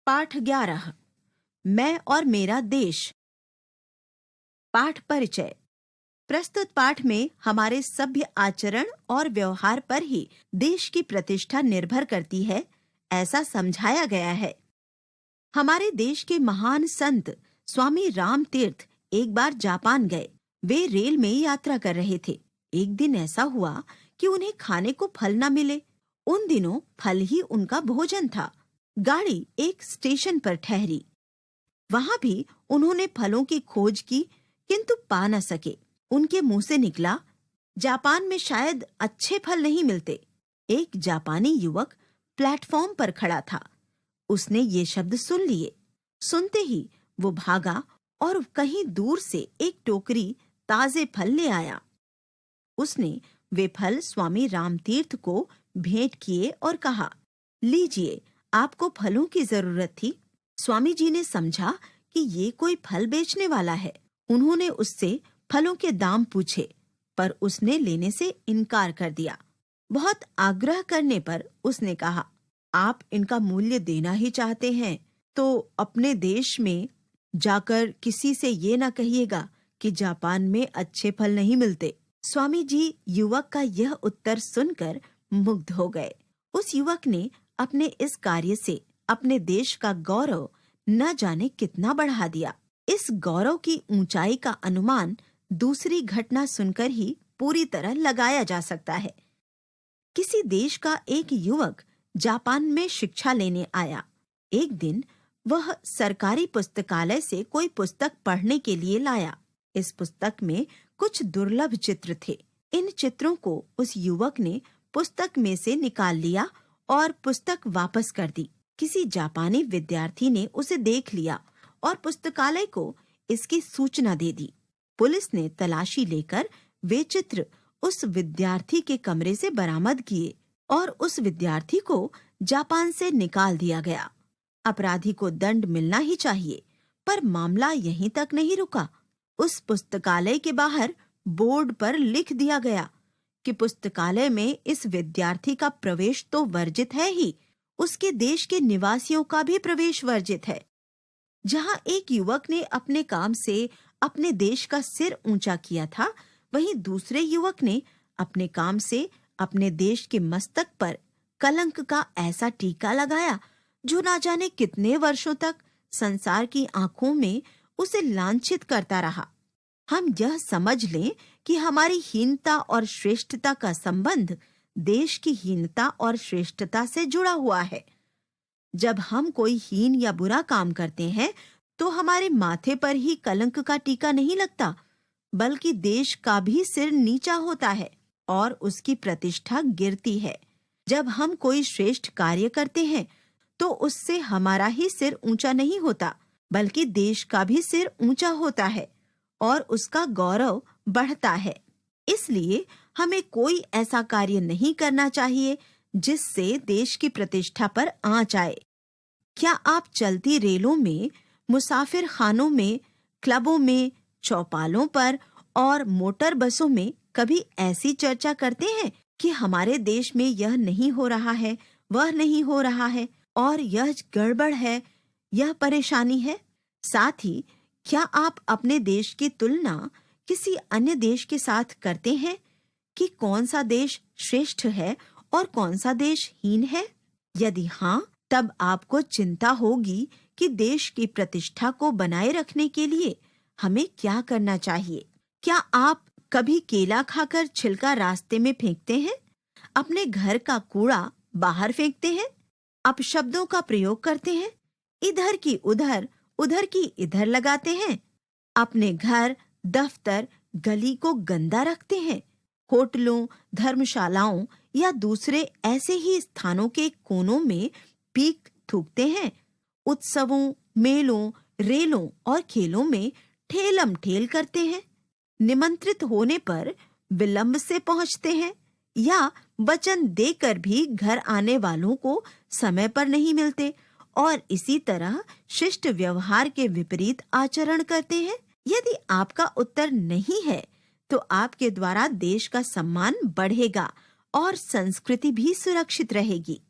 पाठ 11 मैं और मेरा देश। पाठ परिचय। प्रस्तुत पाठ में हमारे सभ्य आचरण और व्यवहार पर ही देश की प्रतिष्ठा निर्भर करती है, ऐसा समझाया गया है। हमारे देश के महान संत स्वामी राम तीर्थ एक बार जापान गए। वे रेल में यात्रा कर रहे थे। एक दिन ऐसा हुआ कि उन्हें खाने को फल न मिले। उन दिनों फल ही उनका भोजन था। गाड़ी एक स्टेशन पर ठहरी। वहां भी उन्होंने फलों की खोज की, किंतु पा न सके। उनके मुंह से निकला, जापान में शायद अच्छे फल नहीं मिलते। एक जापानी युवक प्लेटफॉर्म पर खड़ा था। उसने ये शब्द सुन लिए। सुनते ही वो भागा और कहीं दूर से एक टोकरी ताजे फल ले आया। उसने वे फल स्वामी रामतीर्थ को भेंट किए और कहा, लीजिए, आपको फलों की जरूरत थी। स्वामी जी ने समझा कि ये कोई फल बेचने वाला है। उन्होंने उससे फलों के दाम पूछे, पर उसने लेने से इनकार कर दिया। बहुत आग्रह करने पर उसने कहा, आप इनका मूल्य देना ही चाहते हैं तो अपने देश में जाकर किसी से ये न कहिएगा कि जापान में अच्छे फल नहीं मिलते। स्वामी जी युवक का यह उत्तर सुनकर मुग्ध हो गए। उस युवक ने अपने इस कार्य से अपने देश का गौरव न जाने कितना बढ़ा दिया। इस गौरव की ऊंचाई का अनुमान दूसरी घटना सुनकर ही पूरी तरह लगाया जा सकता है। किसी देश का एक युवक जापान में शिक्षा लेने आया। एक दिन वह सरकारी पुस्तकालय से कोई पुस्तक पढ़ने के लिए लाया। इस पुस्तक में कुछ दुर्लभ चित्र थे। इन चित्रों को उस युवक ने पुस्तक में से निकाल लिया और पुस्तक वापस कर दी। किसी जापानी विद्यार्थी ने उसे देख लिया और पुस्तकालय को इसकी सूचना दे दी। पुलिस ने तलाशी लेकर वे चित्र उस विद्यार्थी के कमरे से बरामद किए और उस विद्यार्थी को जापान से निकाल दिया गया। अपराधी को दंड मिलना ही चाहिए, पर मामला यहीं तक नहीं रुका। उस पुस्तकालय के बाहर बोर्ड पर लिख दिया गया कि पुस्तकालय में इस विद्यार्थी का प्रवेश तो वर्जित है ही, उसके देश के निवासियों का भी प्रवेश वर्जित है। जहां एक युवक ने अपने काम से अपने देश का सिर ऊंचा किया था, वहीं दूसरे युवक ने अपने काम से अपने देश के मस्तक पर कलंक का ऐसा टीका लगाया जो ना जाने कितने वर्षों तक संसार की आंखों में उसे लांछित करता रहा। हम यह समझ लें कि हमारी हीनता और श्रेष्ठता का संबंध देश की हीनता और श्रेष्ठता से जुड़ा हुआ है। जब हम कोई हीन या बुरा काम करते हैं तो हमारे माथे पर ही कलंक का टीका नहीं लगता, बल्कि देश का भी सिर नीचा होता है और उसकी प्रतिष्ठा गिरती है। जब हम कोई श्रेष्ठ कार्य करते हैं तो उससे हमारा ही सिर ऊंचा नहीं होता, बल्कि देश का भी सिर ऊंचा होता है और उसका गौरव बढ़ता है। इसलिए हमें कोई ऐसा कार्य नहीं करना चाहिए जिससे देश की प्रतिष्ठा पर आंच आए। क्या आप चलती रेलों में, मुसाफिर खानों में, क्लबों में, चौपालों पर और मोटर बसों में कभी ऐसी चर्चा करते हैं कि हमारे देश में यह नहीं हो रहा है, वह नहीं हो रहा है और यह गड़बड़ है, यह परेशानी है? साथ ही क्या आप अपने देश की तुलना किसी अन्य देश के साथ करते हैं कि कौन सा देश श्रेष्ठ है और कौन सा देश हीन है? यदि हाँ, तब आपको चिंता होगी कि देश की प्रतिष्ठा को बनाए रखने के लिए हमें क्या करना चाहिए। क्या आप कभी केला खाकर छिलका रास्ते में फेंकते हैं? अपने घर का कूड़ा बाहर फेंकते हैं? अपशब्दों का प्रयोग करते हैं? इधर की उधर, उधर की इधर लगाते हैं? अपने घर, दफ्तर, गली को गंदा रखते हैं? होटलों, धर्मशालाओं या दूसरे ऐसे ही स्थानों के कोनों में पीक थूकते हैं? उत्सवों, मेलों, रेलों और खेलों में ठेलम ठेल करते हैं? निमंत्रित होने पर विलंब से पहुंचते हैं या वचन देकर भी घर आने वालों को समय पर नहीं मिलते और इसी तरह शिष्ट व्यवहार के विपरीत आचरण करते हैं? यदि आपका उत्तर नहीं है तो आपके द्वारा देश का सम्मान बढ़ेगा और संस्कृति भी सुरक्षित रहेगी।